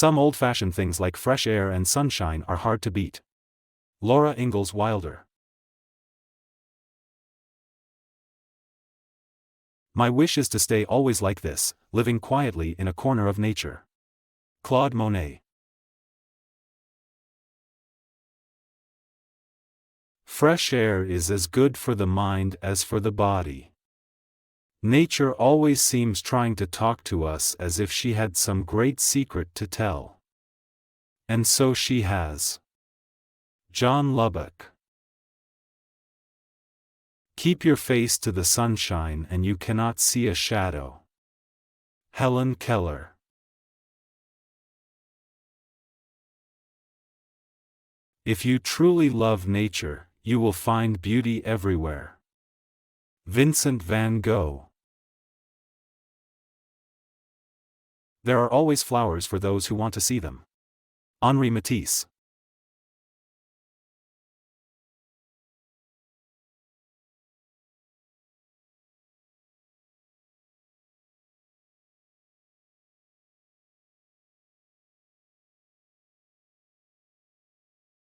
Some old-fashioned things like fresh air and sunshine are hard to beat. Laura Ingalls Wilder. My wish is to stay always like this, living quietly in a corner of nature. Claude Monet. Fresh air is as good for the mind as for the body. Nature always seems trying to talk to us as if she had some great secret to tell. And so she has. John Lubbock. Keep your face to the sunshine and you cannot see a shadow. Helen Keller. If you truly love nature, you will find beauty everywhere. Vincent van Gogh. There are always flowers for those who want to see them. Henri Matisse.